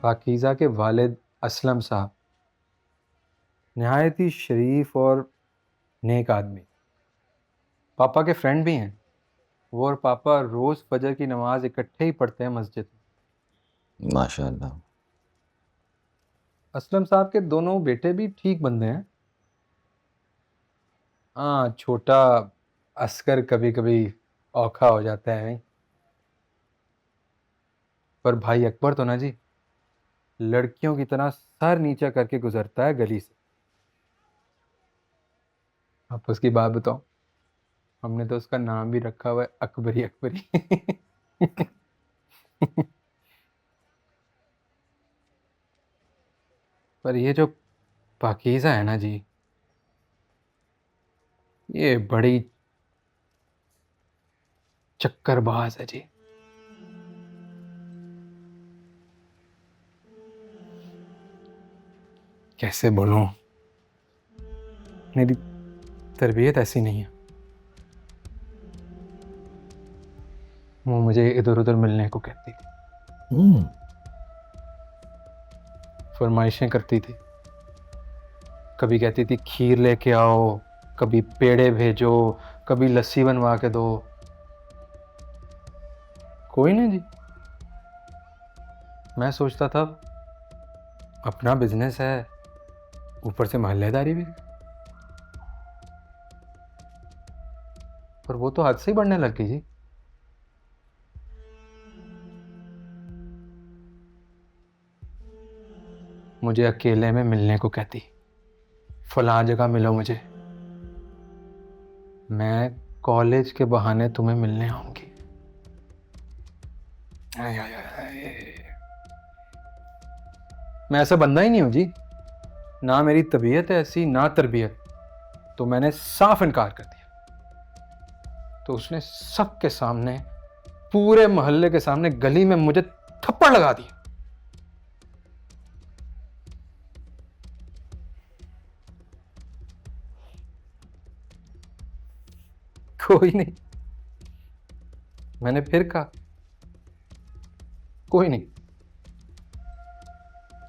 पाकीज़ा के वालिद असलम साहब नहायत ही शरीफ और नेक आदमी, पापा के फ्रेंड भी हैं। वो और पापा रोज़ फजर की नमाज इकट्ठे ही पढ़ते हैं मस्जिद में। माशाअल्लाह। असलम साहब के दोनों बेटे भी ठीक बंदे हैं। हाँ, छोटा असगर कभी कभी औखा हो जाता है नहीं, पर भाई अकबर तो ना जी, लड़कियों की तरह सर नीचा करके गुजरता है गली से। आप उसकी बात बताओ, हमने तो उसका नाम भी रखा हुआ है अकबरी अकबरी। पर ये जो पाकीज़ा है ना जी, ये बड़ी चक्करबाज है जी। कैसे बोलूं, मेरी तरबियत ऐसी नहीं है। वो मुझे इधर उधर मिलने को कहती थी, फरमाइशें करती थी। कभी कहती थी खीर लेके आओ, कभी पेड़े भेजो, कभी लस्सी बनवा के दो। कोई नहीं जी, मैं सोचता था अपना बिजनेस है, ऊपर से मोहल्लेदारी भी, पर वो तो हद से ही बढ़ने लग गई जी। मुझे अकेले में मिलने को कहती, फलां जगह मिलो मुझे, मैं कॉलेज के बहाने तुम्हें मिलने आऊंगी। आय, आय, आय। मैं ऐसा बंदा ही नहीं हूं जी, ना मेरी तबीयत है ऐसी ना तरबियत। तो मैंने साफ इनकार कर दिया। तो उसने सबके सामने, पूरे मोहल्ले के सामने, गली में मुझे थप्पड़ लगा दिया। कोई नहीं, मैंने फिर कहा कोई नहीं,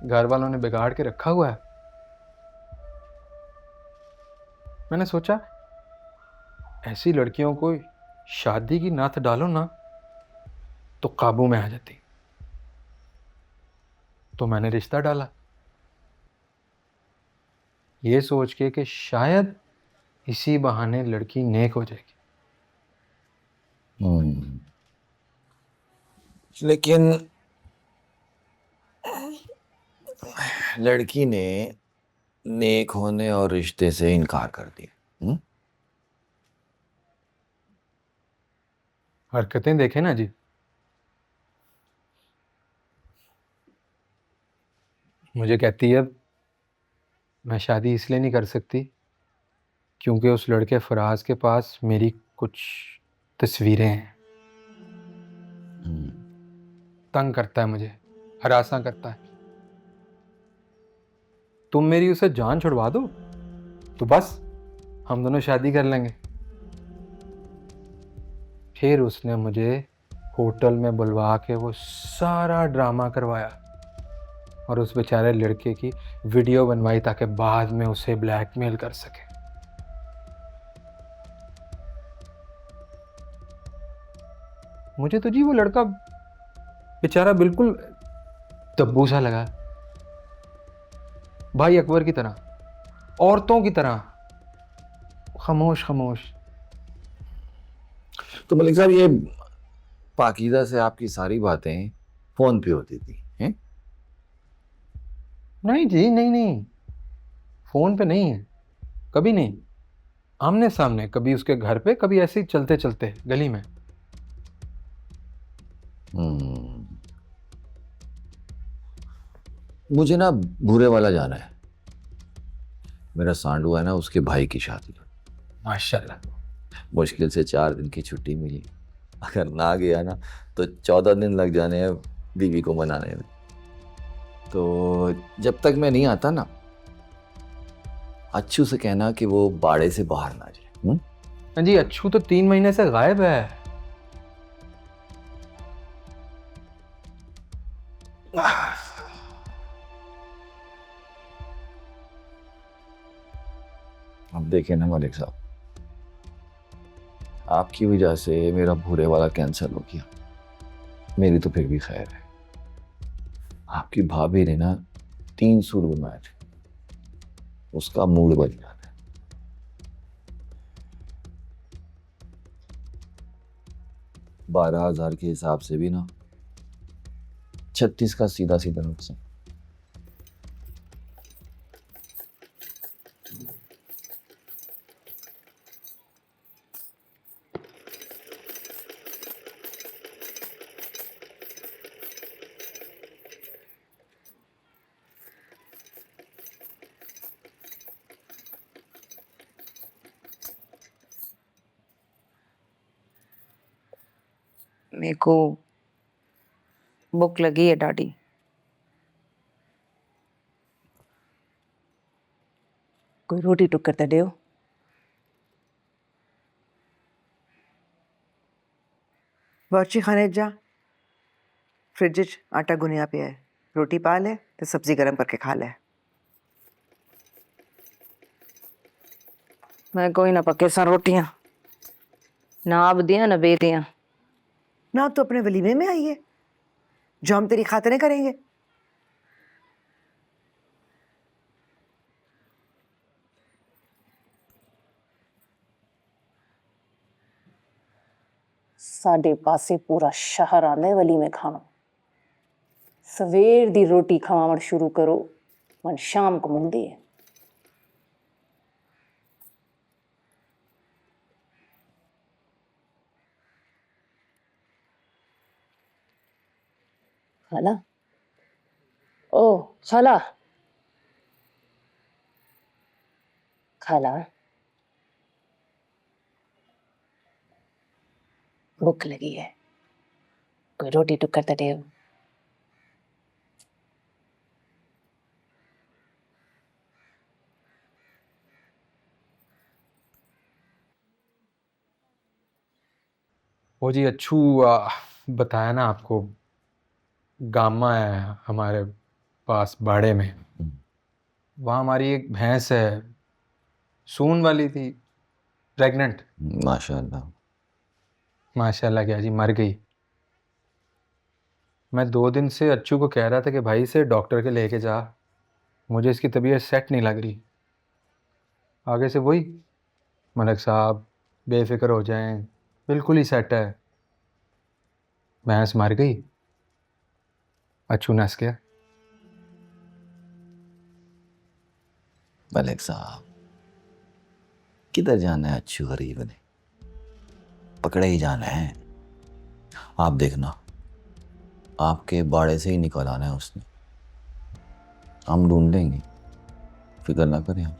घर वालों ने बिगाड़ के रखा हुआ है। मैंने सोचा ऐसी लड़कियों को शादी की नात डालो ना तो काबू में आ जाती। तो मैंने रिश्ता डाला, ये सोच के कि शायद इसी बहाने लड़की नेक हो जाएगी। लेकिन लड़की ने नेक होने और रिश्ते से इनकार कर दिया। हरकतें देखे ना जी, मुझे कहती है मैं शादी इसलिए नहीं कर सकती क्योंकि उस लड़के फराज के पास मेरी कुछ तस्वीरें हैं। तंग करता है मुझे, हरासा करता है। तुम मेरी उसे जान छुड़वा दो तो बस हम दोनों शादी कर लेंगे। फिर उसने मुझे होटल में बुलवा के वो सारा ड्रामा करवाया और उस बेचारे लड़के की वीडियो बनवाई ताकि बाद में उसे ब्लैकमेल कर सके। मुझे तो जी वो लड़का बेचारा बिल्कुल दब्बू सा लगा, भाई अकबर की तरह, औरतों की तरह, खामोश खामोश। तो मलिक साहब, ये पाकीज़ा से आपकी सारी बातें फोन पे होती थी हैं? नहीं जी, नहीं नहीं, फोन पे नहीं है, कभी नहीं। आमने सामने, कभी उसके घर पे, कभी ऐसे ही चलते चलते गली में। मुझे ना भूरे वाला जाना है, मेरा सांडू है ना, उसके भाई की शादी। माशाल्लाह। मुश्किल से 4 दिन की छुट्टी मिली, अगर ना गया ना तो 14 दिन लग जाने हैं बीवी को मनाने में। तो जब तक मैं नहीं आता ना, अच्छू से कहना कि वो बाड़े से बाहर ना जाए। जी अच्छू तो 3 महीने से गायब है। अब देखिए ना मलिक साहब, आपकी वजह से मेरा भूरे वाला कैंसिल हो गया। मेरी तो फिर भी खैर है। आपकी भाभी ने ना 3 सूट बनवाए थे, उसका मूड बन जाता है। 12,000 के हिसाब से भी ना 36 का सीधा सीधा नुकसान। मेरे को भूख लगी है डैडी। कोई रोटी टुक करते दे। बावर्ची खाने जा, फ्रिज च आटा गुनिया पिया है, रोटी पा ले तो सब्जी गर्म करके खा ले। मैं कोई ना पके सा रोटियां, ना आप दिया ना बे दिया। ना तो अपने वलीमे में आई है जो हम तेरी खातरें करेंगे। साडे पासे पूरा शहर आंदा वलीमे खाना। सवेर दी रोटी खावण शुरू करो, मन शाम को मुंदी है। खाला ओ खाला खाला, भूख लगी है, कोई रोटी टुक करते दे। वो जी अच्छू बताया ना आपको, गामा है हमारे पास बाड़े में। वहाँ हमारी एक भैंस है, सून वाली थी, प्रेग्नेंट। माशाल्लाह। माशाल्लाह क्या जी, मर गई। मैं 2 दिन से अच्छू को कह रहा था कि भाई से डॉक्टर के लेके जा, मुझे इसकी तबीयत सेट नहीं लग रही। आगे से वही, मलिक साहब बेफिक्र हो जाएं, बिल्कुल ही सेट है। भैंस मर गई, अच्छू नस गया। मलिक साहब, किधर जाना है अच्छी गरीब ने, पकड़े ही जाना है। आप देखना, आपके बाड़े से ही निकल आना है उसने। हम ढूंढ लेंगे, फिक्र ना करें आप।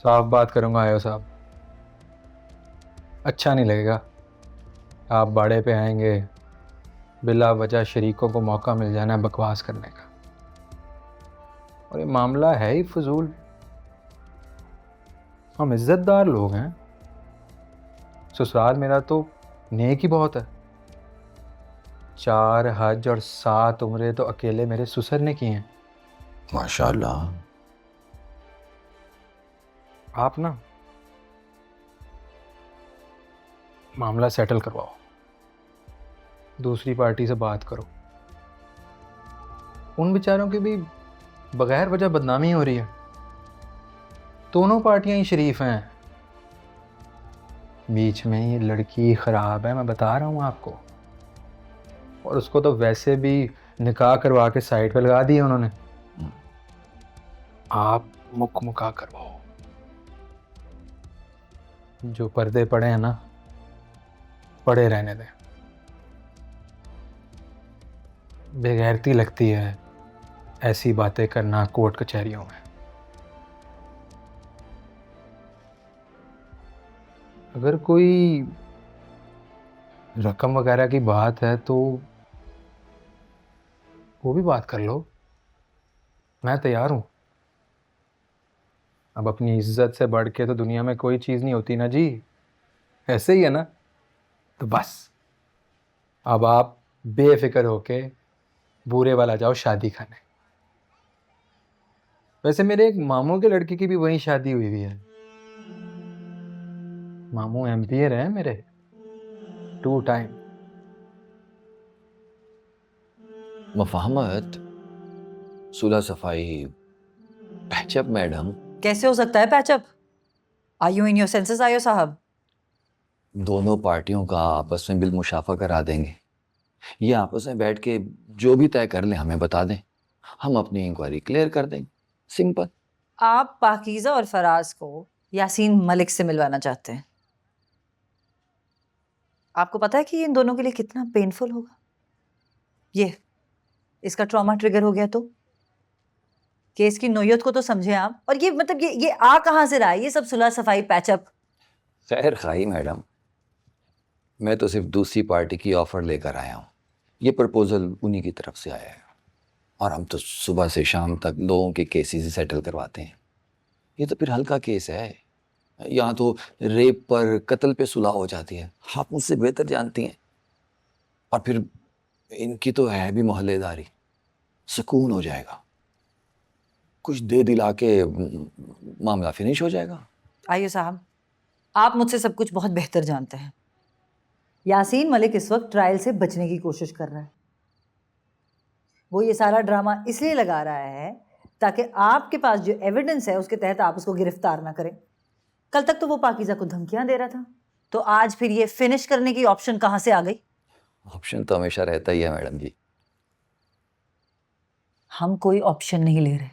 साफ बात करूंगा आयो साहब, अच्छा नहीं लगेगा। आप बाड़े पे आएंगे, बिला वजह शरीकों को मौका मिल जाना है बकवास करने का, और ये मामला है ही फजूल। हम इज्जतदार लोग हैं, ससुराल मेरा तो नेक ही बहुत है। 4 हज और 7 उम्रे तो अकेले मेरे ससुर ने किए हैं। माशाल्लाह। आप ना मामला सेटल करवाओ, दूसरी पार्टी से बात करो। उन बेचारों की भी बगैर वजह बदनामी हो रही है। दोनों पार्टियां ही शरीफ हैं, बीच में ये लड़की खराब है, मैं बता रहा हूँ आपको। और उसको तो वैसे भी निकाह करवा के साइड पे लगा दिया उन्होंने। आप मुका करवाओ। जो पर्दे पड़े हैं ना, पड़े रहने दें। बेगैरती लगती है ऐसी बातें करना कोर्ट कचहरियों में। अगर कोई रकम वगैरह की बात है तो वो भी बात कर लो, मैं तैयार हूँ। अब अपनी इज्जत से बढ़ के तो दुनिया में कोई चीज़ नहीं होती ना जी, ऐसे ही है ना। तो बस अब आप बेफिक्र होके बूरे वाला जाओ शादी खाने। वैसे मेरे एक मामू के लड़की की भी वहीं शादी हुई हुई है। मामू एम्पियर हैं मेरे, 2 टाइम। मफाहमत, सुलह सफाई, पैचअप मैडम। कैसे हो सकता है patch up? Are you in your senses आयो साहब? दोनों पार्टियों का आपस में बिल मुशाफा करा देंगे। ये आपस में बैठ के जो भी तय कर लें हमें बता दें, हम अपनी इंक्वायरी क्लियर कर देंगे। सिंपल। आप पाकीज़ा और फराज को यासीन मलिक से मिलवाना चाहते हैं। आपको पता है कि ये इन दोनों के लिए कितना पेनफुल होगा? ये इसका ट्रॉमा ट्रिगर हो गया तो केस की नोयत को तो समझे आप। और ये मतलब ये आ कहां से रहा है ये सब सुलह सफाई पैचअप? खैर खाई मैडम, मैं तो सिर्फ दूसरी पार्टी की ऑफर लेकर आया हूँ। ये प्रपोजल उन्हीं की तरफ से आया है और हम तो सुबह से शाम तक लोगों के केसेस सेटल करवाते हैं। ये तो फिर हल्का केस है, यहाँ तो रेप पर कत्ल पे सुलह हो जाती है, आप मुझसे बेहतर जानती हैं। और फिर इनकी तो है भी मोहल्लेदारी, सुकून हो जाएगा, कुछ दे दिला के मामला फिनिश हो जाएगा। आइए साहब, आप मुझसे सब कुछ बहुत बेहतर जानते हैं। यासीन मलिक इस वक्त ट्रायल से बचने की कोशिश कर रहा है। वो ये सारा ड्रामा इसलिए लगा रहा है ताकि आपके पास जो एविडेंस है उसके तहत आप उसको गिरफ्तार ना करें। कल तक तो वो पाकीज़ा को धमकियां दे रहा था, तो आज फिर ये फिनिश करने की ऑप्शन कहां से आ गई? ऑप्शन तो हमेशा रहता ही है मैडम जी। हम कोई ऑप्शन नहीं ले रहे,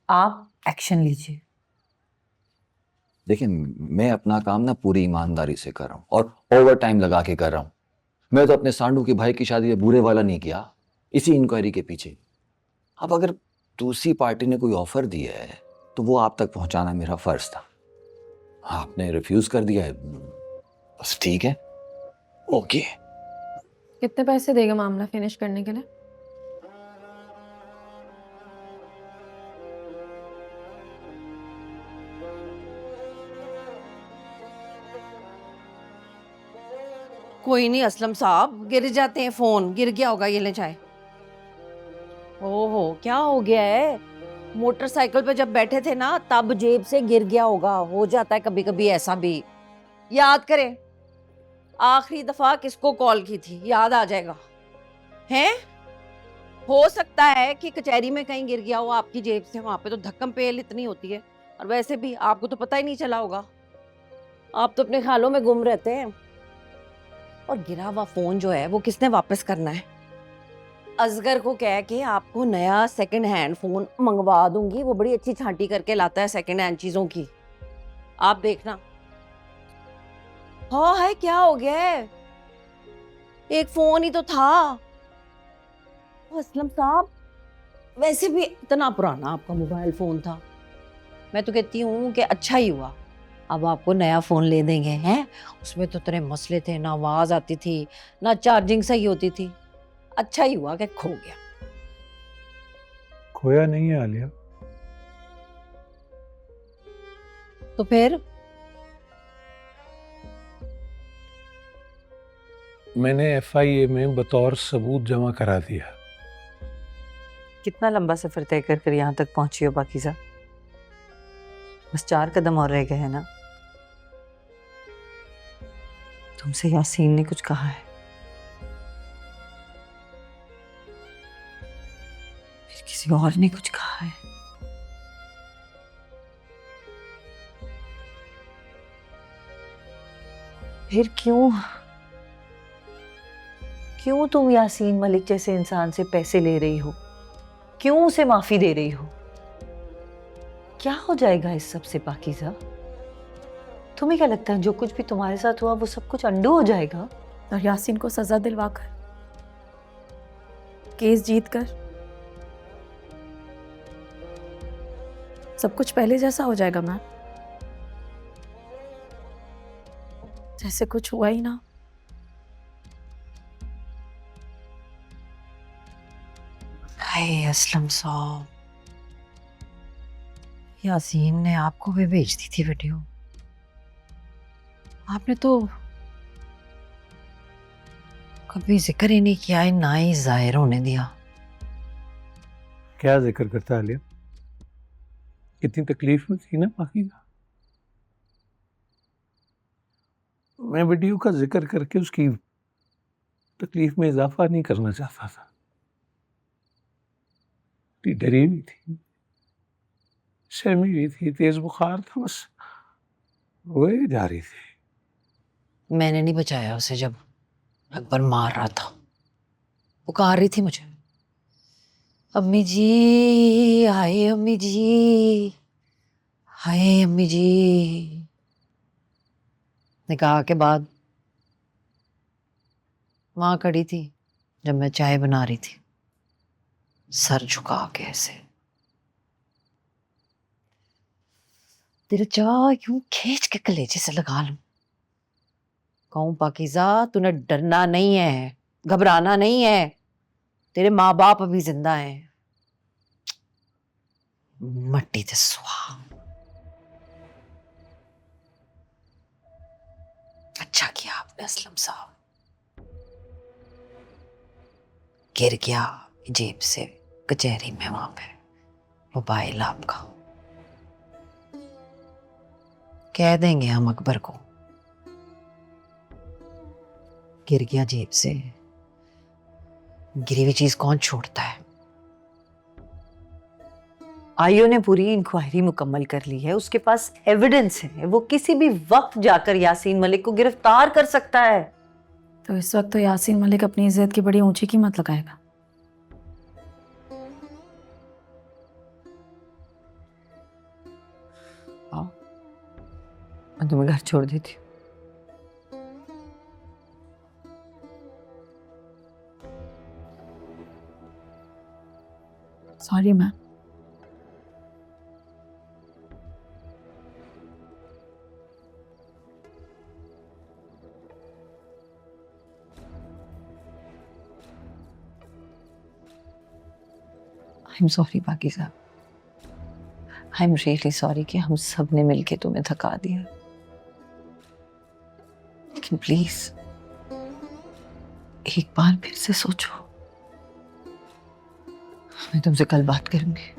आप एक्शन लीजिए। देखिए, मैं अपना काम ना पूरी ईमानदारी से कर रहा हूँ और ओवर टाइम लगा के कर रहा हूँ। मैं तो अपने सांडू के भाई की शादी में बुरे वाला नहीं किया, इसी इंक्वायरी के पीछे। अब अगर दूसरी पार्टी ने कोई ऑफर दिया है तो वो आप तक पहुंचाना मेरा फर्ज था। आपने रिफ्यूज कर दिया है, बस ठीक है, ओके। कितने पैसे देगा मामला फिनिश करने के लिए? कोई नहीं असलम साहब, गिर जाते हैं फोन, गिर गया होगा, ये ले जाए। ओहो, क्या हो गया है? मोटरसाइकिल पे जब बैठे थे ना तब जेब से गिर गया होगा, हो जाता है कभी कभी ऐसा भी। याद करें आखिरी दफा किसको कॉल की थी, याद आ जाएगा। हैं? हो सकता है कि कचहरी में कहीं गिर गया हो आपकी जेब से, वहां पे तो धक्कम पेल इतनी होती है। और वैसे भी आपको तो पता ही नहीं चला होगा, आप तो अपने ख्यालों में गुम रहते हैं। और गिरा हुआ फोन जो है वो किसने वापस करना है? असगर को कह के आपको नया सेकंड हैंड फोन मंगवा दूंगी, वो बड़ी अच्छी छांटी करके लाता है सेकंड हैंड चीजों की, आप देखना। हाँ है, क्या हो गया है? एक फोन ही तो था। असलम साहब, वैसे भी इतना पुराना आपका मोबाइल फोन था। मैं तो कहती हूँ कि अच्छा ही हुआ अब आपको नया फोन ले देंगे हैं। उसमें तो इतने मसले थे, ना आवाज आती थी ना चार्जिंग सही होती थी। अच्छा ही हुआ कि खो गया। खोया नहीं है आलिया। तो फिर मैंने एफआईए में बतौर सबूत जमा करा दिया। कितना लंबा सफर तय कर यहाँ तक पहुंची हो पाकीज़ा? बस 4 कदम और रह गए हैं ना? तुमसे यासीन ने कुछ कहा है? फिर किसी और ने कुछ कहा है? फिर क्यों तुम यासीन मलिक जैसे इंसान से पैसे ले रही हो? क्यों उसे माफी दे रही हो? क्या हो जाएगा इस सब से पाकीज़ा? तुम्हें क्या लगता है जो कुछ भी तुम्हारे साथ हुआ वो सब कुछ अंडू हो जाएगा? और यासीन को सजा दिलवाकर, केस जीतकर सब कुछ पहले जैसा हो जाएगा मैम, जैसे कुछ हुआ ही ना। हाय असलम साहब, यासीन ने आपको भी भेज दी थी वीडियो। आपने तो कभी जिक्र ही नहीं किया, ना ही जाहिर होने दिया। क्या जिक्र करता है आलिया? कितनी तकलीफ में थी ना पाकीज़ा। मैं वीडियो का जिक्र करके उसकी तकलीफ में इजाफा नहीं करना चाहता था। डरी हुई थी, सहमी हुई थी, तेज बुखार था, बस वही जा रही थी। मैंने नहीं बचाया उसे जब अकबर मार रहा था। पुकार रही थी मुझे, अम्मी जी हाय, अम्मी जी हाय, अम्मी जी। निकाह के बाद वहां खड़ी थी जब मैं चाय बना रही थी, सर झुका के ऐसे। दिल चाह यूं खींच के कलेजे से लगा लूं, कहूं पाकीज़ा तूने डरना नहीं है, घबराना नहीं है, तेरे माँ बाप अभी जिंदा हैं। मट्टी ते सुहा। अच्छा किया आपने असलम साहब। गिर गया जेब से कचहरी में, वहां पे मोबाइल आपका। कह देंगे हम अकबर को, गिर गया जेब से। गिरी हुई चीज कौन छोड़ता है। आईओ ने पूरी इंक्वायरी मुकम्मल कर ली है, उसके पास एविडेंस है, वो किसी भी वक्त जाकर यासीन मलिक को गिरफ्तार कर सकता है। तो इस वक्त तो यासीन मलिक अपनी इज्जत की बड़ी ऊंची कीमत लगाएगा। आओ, मैं तुम्हें घर छोड़ देती हूँ। Sorry ma'am. I am sorry Pakeezah, I am really sorry कि हम सब ने मिलके तुम्हें थका दिया। लेकिन प्लीज एक बार फिर से सोचो। मैं तुमसे कल बात करूंगी।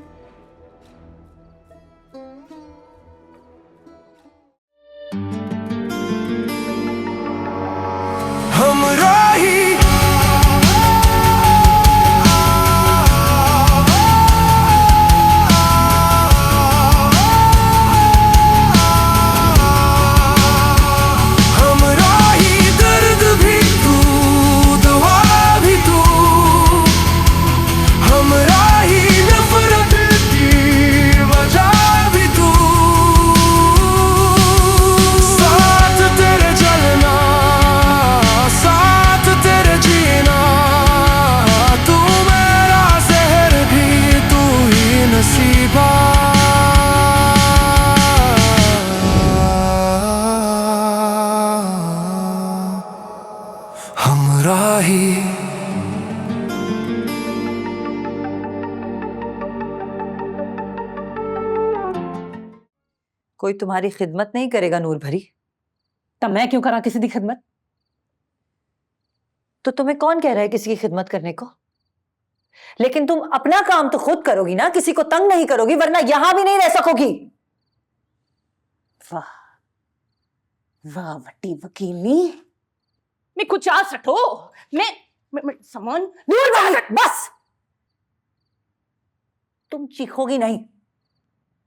कोई तुम्हारी खिदमत नहीं करेगा नूर भरी, तब मैं क्यों करा किसी की खिदमत? तो तुम्हें कौन कह रहा है किसी की खिदमत करने को? लेकिन तुम अपना काम तो खुद करोगी ना, किसी को तंग नहीं करोगी, वरना यहां भी नहीं रह सकोगी। वाह वाह वटी वकीली। मैं कुछ आ सटो। मैं सामान नूर भरी बस, तुम चीखोगी नहीं,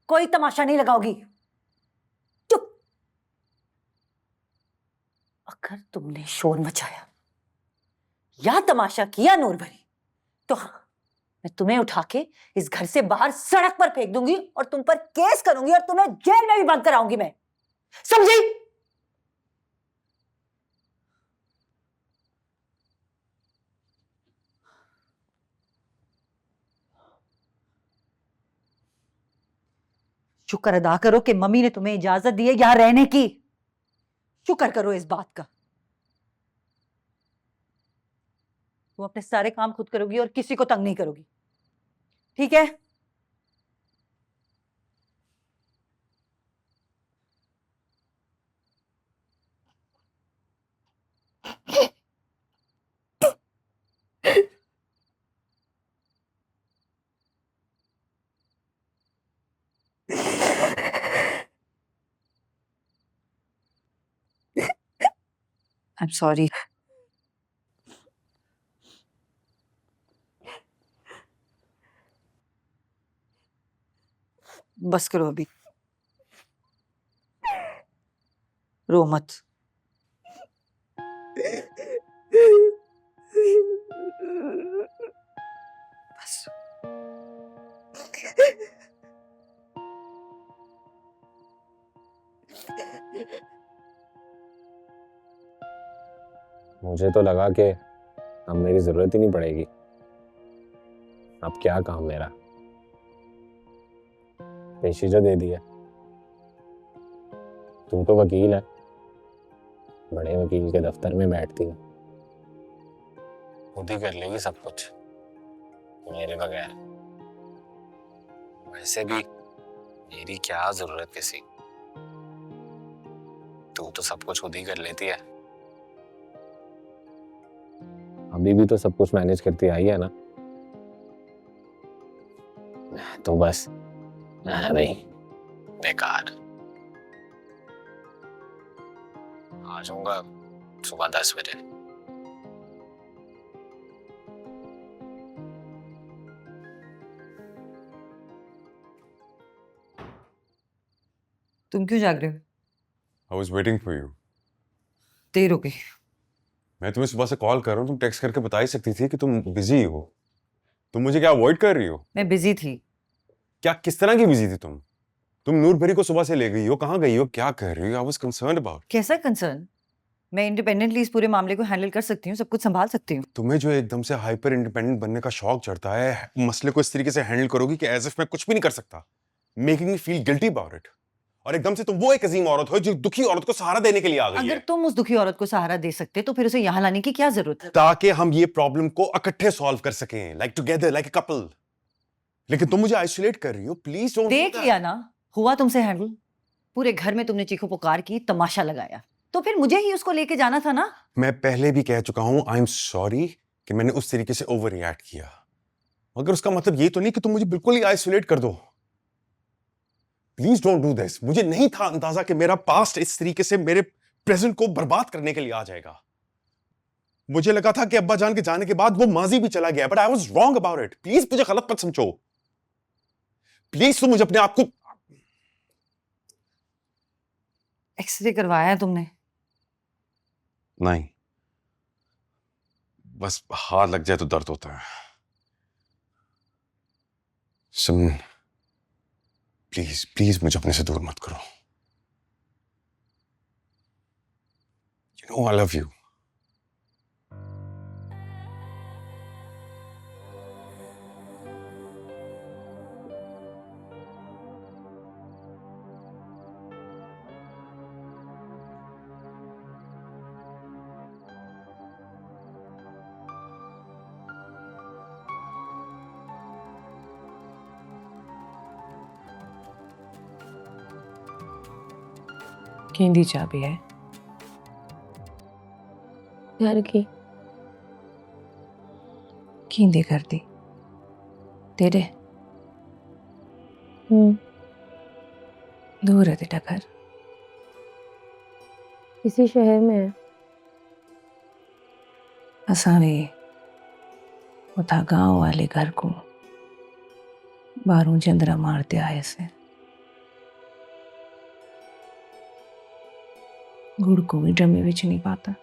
कोई तमाशा नहीं लगाओगी, चुप। अगर तुमने शोर मचाया या तमाशा किया नूर भरी, तो हाँ, मैं तुम्हें उठा के इस घर से बाहर सड़क पर फेंक दूंगी और तुम पर केस करूंगी और तुम्हें जेल में भी बंद कराऊंगी मैं, समझी? शुक्र अदा करो कि मम्मी ने तुम्हें इजाजत दी है यहां रहने की। शुक्र करो इस बात का। तुम अपने सारे काम खुद करोगी और किसी को तंग नहीं करोगी, ठीक है? I am sorry. बस करो अभी, रो मत। बस। मुझे तो लगा कि अब मेरी जरूरत ही नहीं पड़ेगी। अब क्या काम मेरा, पेशी जो दे दी है। तू तो वकील है, बड़े वकील के दफ्तर में बैठती है, खुद ही कर लेगी सब कुछ मेरे बगैर। वैसे भी मेरी क्या जरूरत किसी, तू तो सब कुछ खुद ही कर लेती है। अभी भी तो सब कुछ मैनेज करती आई है ना। तो बस नहीं, बेकार। आ जाऊंगा सुबह 10 बजे। तुम क्यों जाग रहे हो? I was waiting for you. देर हो गई। मैं तुम्हें सुबह से कॉल कर रहा हूँ, तुम टेक्स्ट करके बता ही सकती थी कि तुम बिजी हो। तुम मुझे क्या अवॉइड कर रही हो? मैं बिजी थी। क्या किस तरह की बिजी थी तुम? तुम नूर भरी को सुबह से ले गई हो, कहाँ गई हो, क्या कर रही हो? I was concerned about. कैसा कंसर्न? मैं इंडिपेंडेंटली इस पूरे मामले को हैंडल कर सकती हूँ, सब कुछ संभाल सकती हूँ। तुम्हें जो एकदम से हाइपर इंडिपेंडेंट बनने का शौक चढ़ता है, मसले को इस तरीके से हैंडल करोगी कि एज इफ मैं कुछ भी नहीं कर सकता, making me feel guilty about it. और एकदम से तुम वो एक अजीम औरत हो जो दुखी औरत को सहारा देने के लिए आ गई अगर है। तुम उस दुखी औरत को सहारा दे सकते तो फिर उसे यहाँ लाने की क्या जरूरत है? ताकि हम ये प्रॉब्लम को इकट्ठे सॉल्व कर सकें, like together, like a couple. लेकिन तुम मुझे आइसोलेट कर रही हो, प्लीज डोंट। देख लिया ना, हुआ तुमसे हैंडल। पूरे घर में तुमने चीखो पुकार की, तमाशा लगाया, तो फिर मुझे ही उसको लेके जाना था ना। मैं पहले भी कह चुका हूं, आई एम सॉरी कि मैंने उस तरीके से ओवर रिएक्ट किया, मगर उसका मतलब ये तो नहीं कि तुम मुझे बिल्कुल ही आइसोलेट कर दो। Please don't do this. मुझे नहीं था अंदाजा कि मेरा पास्ट इस तरीके से मेरे प्रेजेंट को बर्बाद करने के लिए आ जाएगा। मुझे लगा था कि अब्बा जान के जाने के बाद वो माजी भी चला गया, but I was wrong about it. Please मुझे गलत मत समझो। प्लीज तुम मुझे अपने आप को। एक्सरे करवाया है तुमने? नहीं, बस हाथ लग जाए तो दर्द होता है। सुन, प्लीज प्लीज मुझे अपने से दूर मत करो। You know I love you. केंदी चाबी है घर की। केंदी कर दी तेरे? दूर है तेरा घर? इसी शहर में है। असा भी उथा गांव वाले घर को बारू जंदरा मारते आए से गुड़ को भी ड्रमे विच नहीं पाता।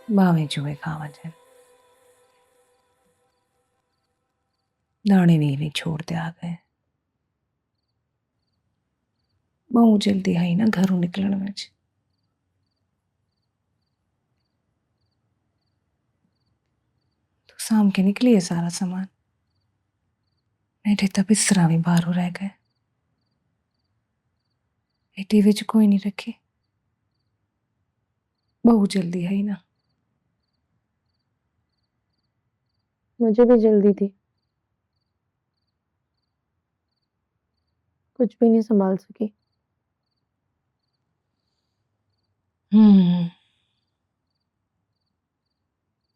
बावे चुए खावा जाए, दाने भी नहीं छोड़ते आ गए। बहुत जल्दी आई ना घरों निकलने में। तो शाम के निकली है सारा सामान, मेरे तब इस तरह भी बाहर रह गए। टीवी च कोई नहीं रखी, बहुत जल्दी आई ना। मुझे भी जल्दी थी, कुछ भी नहीं संभाल सकी।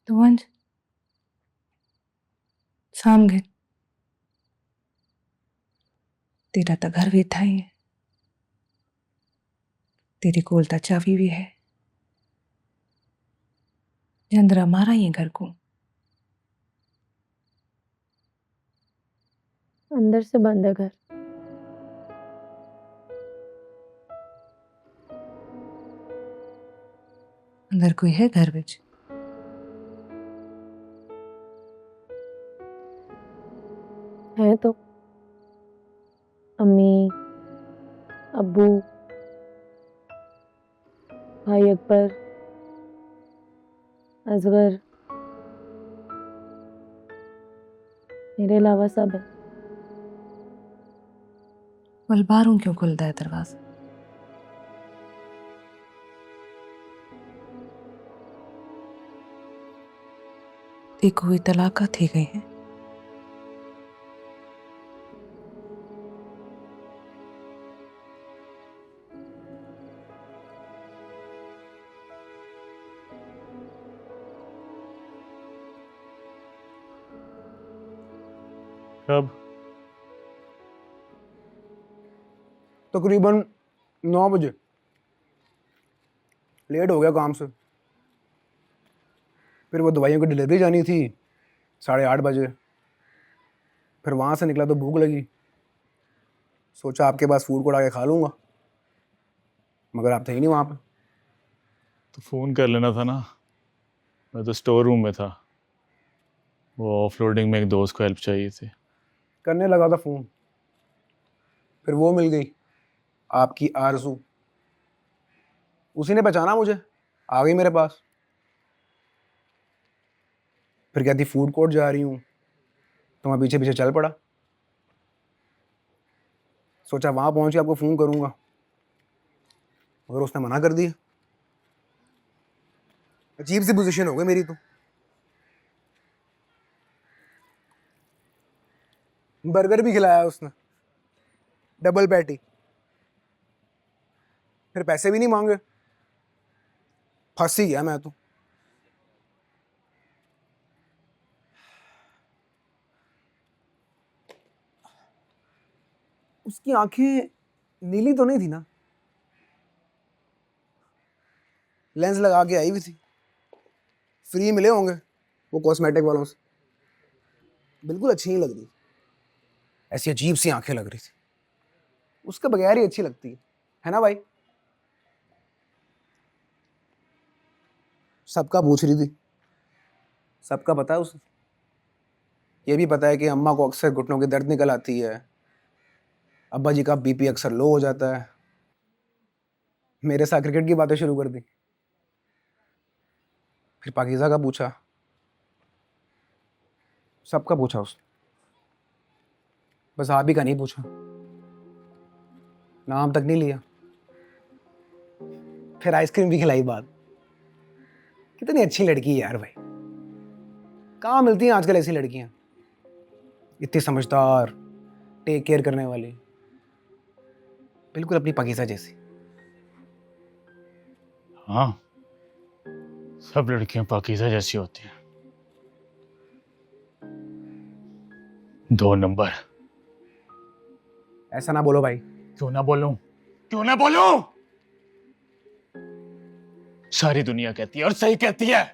तो अंज शाम गए, तेरा तो घर भी था ही, तेरी कोलता चाबी भी है, जंदरा मारा ये घर को। अंदर से बंद है घर। अंदर कोई है घर बिच? है तो अम्मी, अब्बू, भाई अकबर, असगर, मेरे अलावा सब है। बल बाहरों क्यों खुलता है दरवाजा? देखो हुई तलाका थी गई है। कब? तकरीबन 9 बजे। लेट हो गया काम से। फिर वो दवाइयों की डिलीवरी जानी थी 8:30 बजे। फिर वहाँ से निकला तो भूख लगी, सोचा आपके पास फूड कोर्ट आके खा लूँगा, मगर आप थे ही नहीं वहाँ पे। तो फ़ोन कर लेना था ना, मैं तो स्टोर रूम में था। वो ऑफलोडिंग में एक दोस्त को हेल्प चाहिए थी। करने लगा था फ़ोन, फिर वो मिल गई, आपकी आरज़ू। उसी ने पहचाना मुझे, आ गई मेरे पास। फिर कहती फूड कोर्ट जा रही हूँ, तो मैं पीछे पीछे चल पड़ा। सोचा वहाँ पहुँच के आपको फ़ोन करूँगा, मगर उसने मना कर दिया। अजीब सी पोजीशन हो गई मेरी तो। बर्गर भी खिलाया उसने, डबल पैटी, फिर पैसे भी नहीं मांगे। फंस ही गया मैं तो। उसकी आंखें नीली तो नहीं थी ना? लेंस लगा के आई हुई थी। फ्री मिले होंगे वो कॉस्मेटिक वालों से। बिल्कुल अच्छी नहीं लग रही, ऐसी अजीब सी आंखें लग रही थी। उसके बगैर ही अच्छी लगती है ना भाई? सबका पूछ रही थी, सबका पता है उसे। ये भी पता है कि अम्मा को अक्सर घुटनों की दर्द निकल आती है, अब्बा जी का बीपी अक्सर लो हो जाता है। मेरे साथ क्रिकेट की बातें शुरू कर दी। फिर पाकीज़ा का पूछा, सबका पूछा उसने, बस आप ही का नहीं पूछा। नाम तक नहीं लिया। फिर आइसक्रीम भी खिलाई। बात कितनी अच्छी लड़की है यार भाई। कहाँ मिलती हैं आजकल ऐसी लड़कियां, इतनी समझदार, टेक केयर करने वाली, बिल्कुल अपनी पाकीज़ा जैसी। हाँ, सब लड़कियां पाकीज़ा जैसी होती हैं। 2 नंबर। ऐसा ना बोलो भाई। क्यों ना बोलूं? क्यों ना बोलूं? सारी दुनिया कहती है और सही कहती है।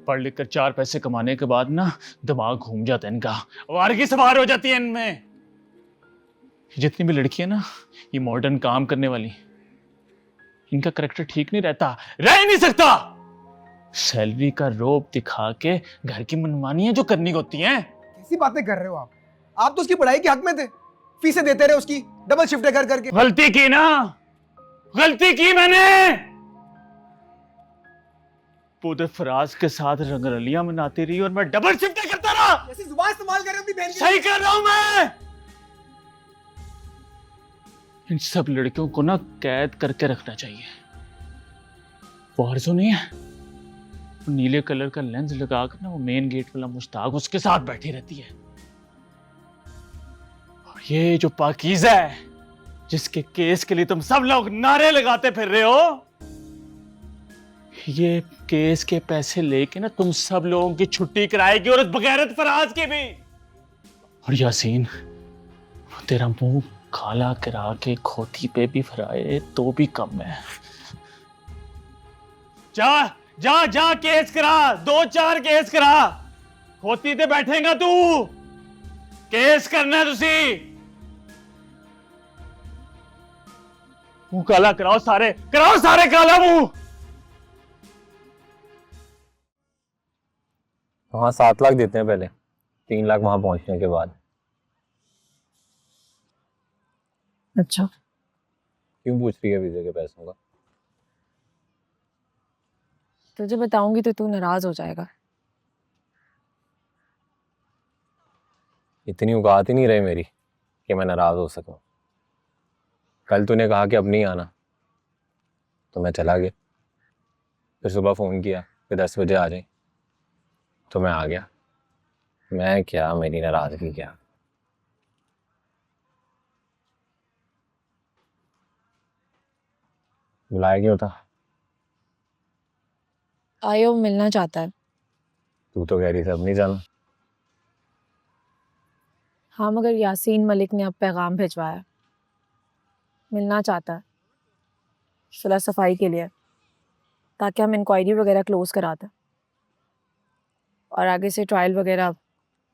पढ़ लिख कर 4 पैसे कमाने के बाद ना दिमाग घूम जाता है इनका, वारगी सवार हो जाती है इनमें। जितनी भी लड़कियां ना ये मॉडर्न काम करने वाली, इनका करैक्टर ठीक नहीं रहता, रह ही नहीं सकता। सैलरी का रोब दिखा के घर की मनमानियां जो करनी होती हैं। कैसी बातें कर रहे हो आप? आप तो उसकी पढ़ाई के हक में थे, फीसें देते रहे उसकी, डबल शिफ्ट कर करके। गलती की ना, गलती की मैंने। पूरे फराज के साथ रंगरलियां मनाती रही और मैं डबल शिफ्ट करता रहा। कैसी जुबान इस्तेमाल कर रहे हो अपनी बहन की? सही कर रहा हूं मैं। इन सब लड़कियों को ना कैद करके रखना चाहिए। वो आरज़ू नहीं है, वो नीले कलर का लेंस लगा कर ना वो मेन गेट वाला मुश्ताक उसके साथ बैठी रहती है। और ये जो पाकीज़ा है, जिसके केस के लिए तुम सब लोग नारे लगाते फिर रहे हो, ये केस के पैसे लेके ना तुम सब लोगों की छुट्टी कराएगी और उस बगैरत फराज की भी। और यासीन, तेरा मुंह काला करा के खोती पे भी फराए तो भी कम है। जा जा जा केस करा, 2-4 केस करा। खोती ते बैठेगा तू, केस करना तुसी। मुंह काला कराओ सारे काला मुंह। वहाँ 7 लाख देते हैं पहले, 3 लाख वहां पहुंचने के बाद। अच्छा, क्यों पूछ रही है वीजे के पैसों का? तुझे बताऊंगी तो तू नाराज हो जाएगा। इतनी औकात ही नहीं रही मेरी कि मैं नाराज हो सकूं। कल तूने कहा कि अब नहीं आना, तो मैं चला गया। फिर सुबह फोन किया कि 10 बजे आ जाए, तो मैं आ गया। मैं क्या, मेरी नाराजगी क्या? बुलाया क्यों था? आयो मिलना चाहता है। तू तो कह रही थी अब नहीं जाना। हाँ, मगर यासीन मलिक ने अब पैगाम भिजवाया, मिलना चाहता है सुलह सफाई के लिए, ताकि हम इंक्वायरी वगैरह क्लोज करा दें और आगे से ट्रायल वगैरह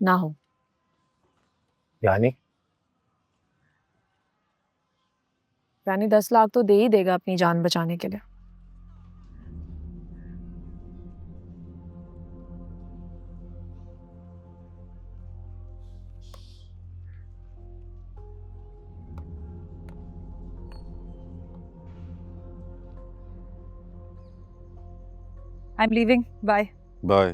ना हो। यानी 10 लाख तो दे ही देगा अपनी जान बचाने के लिए। I am leaving, bye. Bye.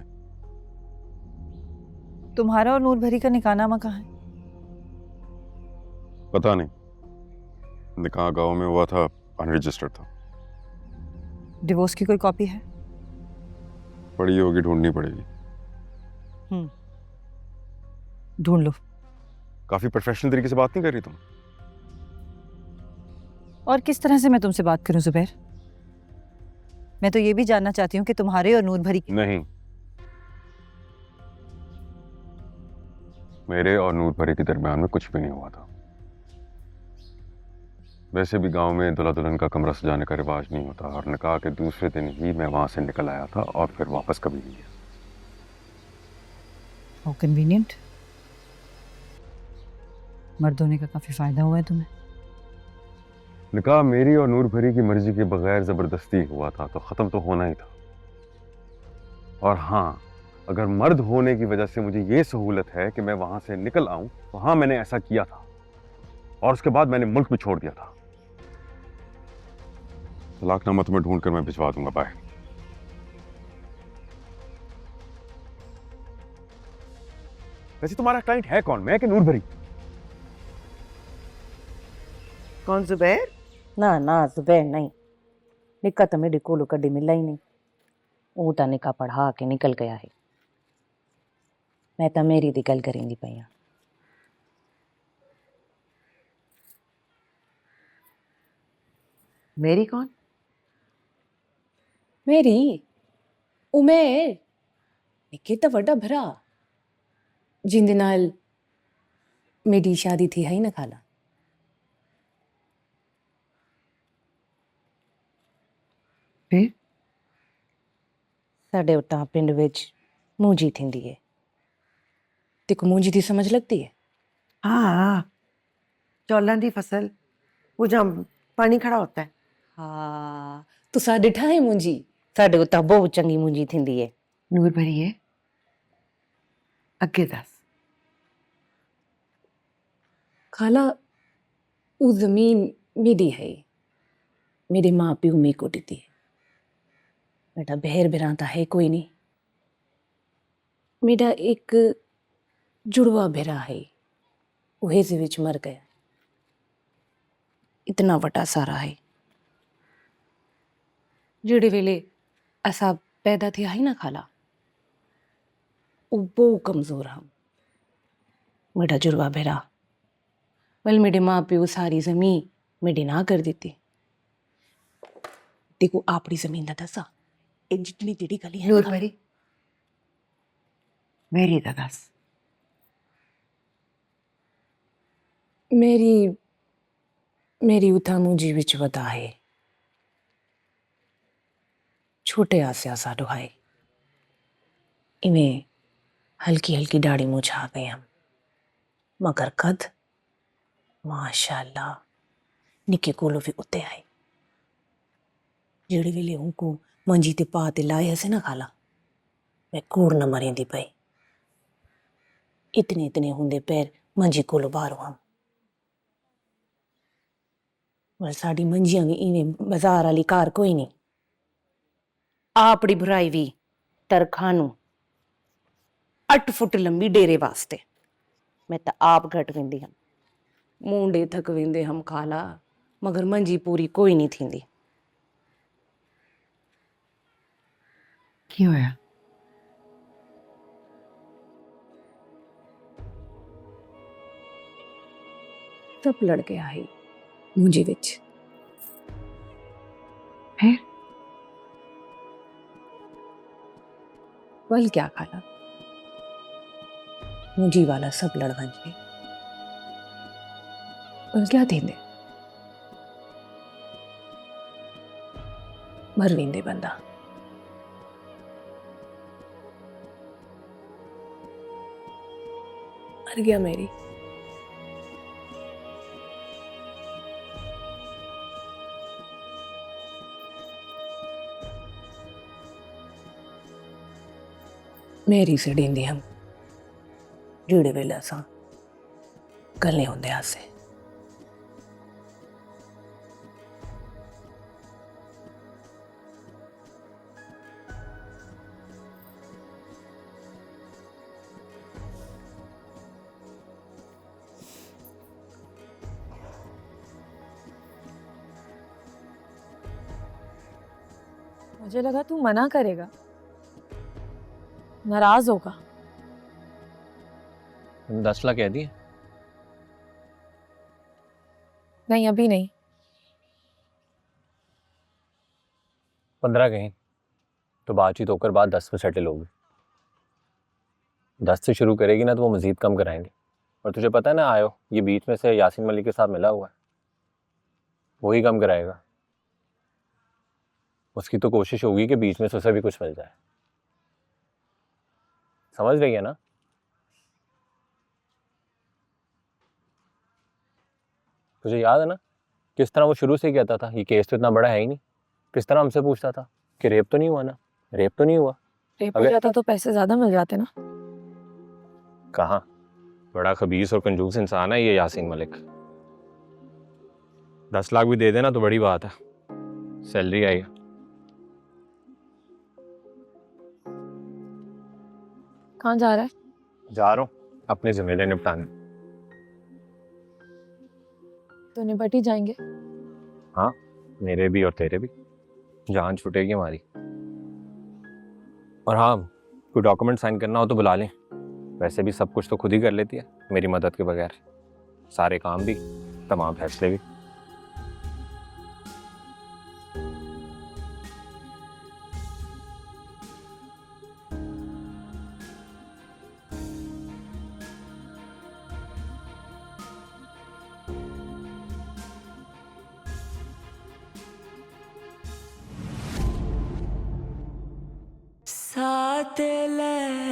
तुम्हारा और नूर भरी का निकाहनामा कहाँ है? पता नहीं, निकाह गांव में हुआ था, अनरजिस्टर्ड था। डिवोर्स की कोई कॉपी है? पड़ी होगी, ढूंढनी पड़ेगी। ढूंढ लो। काफी प्रोफेशनल तरीके से बात नहीं कर रही तुम। और किस तरह से मैं तुमसे बात करूं जुबैर? मैं तो ये भी जानना चाहती हूँ कि तुम्हारे और नूर भरी की... नहीं, मेरे और नूर भरी के दरमियान में कुछ भी नहीं हुआ था। वैसे भी गांव में दुल्हा दुल्हन का कमरा सजाने का रिवाज नहीं होता, और निकाह के दूसरे दिन ही मैं वहां से निकल आया था और फिर वापस कभी नहीं गया। How convenient. मर्द होने का काफी फायदा हुआ है तुम्हें। निकाह मेरी और नूर भरी की मर्जी के बगैर जबरदस्ती हुआ था, तो खत्म तो होना ही था। और हाँ, अगर मर्द होने की वजह से मुझे ये सहूलत है कि मैं वहां से निकल आऊं, तो हाँ, मैंने ऐसा किया था, और उसके बाद मैंने मुल्क भी छोड़ दिया था। तलाकनामा तुम्हें ढूंढ कर मैं भिजवा दूंगा। बाय। वैसे तुम्हारा क्लाइंट है कौन, मैं कि नूर भरी? कौन, जुबैर? ना ना जुबैर नहीं, निका तो मेरे को कभी मिला ही नहीं। वो तो निका पढ़ा के निकल गया है। मैं तो मेरी दी गल करेंगी पई। मेरी कौन? मेरी उमेर निके तो वड्डा भरा जिंदे नाल मेरी शादी थी है ही ना खाला। फिर साडे उता पिंड विच मूंजी थींदी है। तेको मूंजी दी समझ लगती है? हाँ, चौलां दी फसल वो जब पानी खड़ा होता है। हाँ, तुसा डिठा है मूंजी? साडे उता बहुत चंगी मूंजी थींदी है। नूर भरी है अगे दस। खाला वो जमीन मेरी है, मेरे माँ प्यो मेरे को दी है। बेटा बहर बिराता है कोई नहीं। मेरा एक जुड़वा बेरा है, वो हेजे विच मर गया। इतना वटा सारा है। जेड़े वेले असा पैदा थे ही ना खाला, वो बहुत कमजोर हम। मेरा जुड़वा बेरा वल मेरे माँ प्यो सारी जमीन मेरी ना कर देती। देखो आपकी जमीन का दसा एक जितनी तेरी गली है। नूर भरी मेरी दा दस। मेरी मेरी उथा मुझी विच वधाए छोटे आस्या सा डुहाए इन्हें हल्की हल्की दाढ़ी मुझा गए हम मगर कद माशाल्लाह निके कोलो भी उते आए जेड़ी वेले उनको मंजी ते पा ते लाए हसे ना खाला मैं कूड़ न मरेंदी पई इतने इतने हुंदे पैर मंजी कोलो बाहर हम पर साड़ी मंजियां भी इवें बाजार वाली कार कोई नहीं आपड़ी बुराई भी तरखानू 8 फुट लंबी डेरे वास्ते मैं तो आप घट वेंदी हम मुंडे थक वेंदे हम खाला मगर मंजी पूरी कोई नहीं थींदी की होया सब लड़के आए मुझे विच फिर वल क्या खाला मुझी वाला सब लड़ गए वल क्या थींदे मर वेंदे बंदा मर गया मेरी मेरी से डींदी हम जेड़े वेले असां गले होंदे आसे मुझे लगा तू मना करेगा, नाराज होगा। तुम 10 लाख कह दिए? नहीं अभी नहीं। 15 कहीं तो बातचीत होकर बात 10 पे सेटल होगी। 10 से शुरू करेगी ना तो वो मजीद कम कराएंगे। और तुझे पता है ना आयो, ये बीच में से यासीन मलिक के साथ मिला हुआ है, वही कम कराएगा। उसकी तो कोशिश होगी कि बीच में से उसे भी कुछ मिल जाए। समझ रही है ना? तुझे याद है ना किस तरह वो शुरू से ही कहता था ये केस तो इतना बड़ा है ही नहीं। किस तरह हमसे पूछता था कि रेप तो नहीं हुआ ना, रेप तो नहीं हुआ। रेप हो जाता तो पैसे ज्यादा मिल जाते ना। कहाँ, बड़ा खबीस और कंजूस इंसान है ये यासीन मलिक। 10 लाख भी दे देना तो बड़ी बात है, सैलरी आई। कहाँ जा रहा है? जा रहा हूँ अपने जिम्मेदारी निपटाने। तो निपट ही जाएंगे। हाँ, मेरे भी और तेरे भी, जान छूटेगी हमारी। और हाँ, कोई डॉक्यूमेंट साइन करना हो तो बुला लें। वैसे भी सब कुछ तो खुद ही कर लेती है मेरी मदद के बगैर, सारे काम भी, तमाम फैसले भी। साथ ले